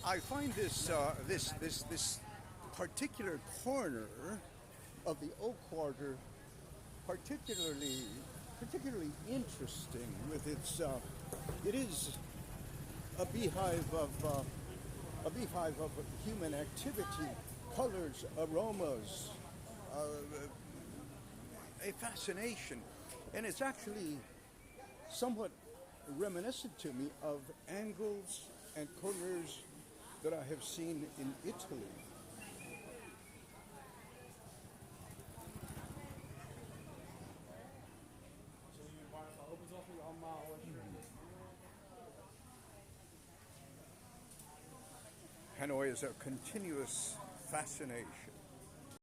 I find this particular corner of the Oak Quarter particularly interesting with its it is a beehive of human activity, colors, aromas, a fascination, and it's actually somewhat reminiscent to me of angles and corners that I have seen in Italy. Hanoi is a continuous fascination.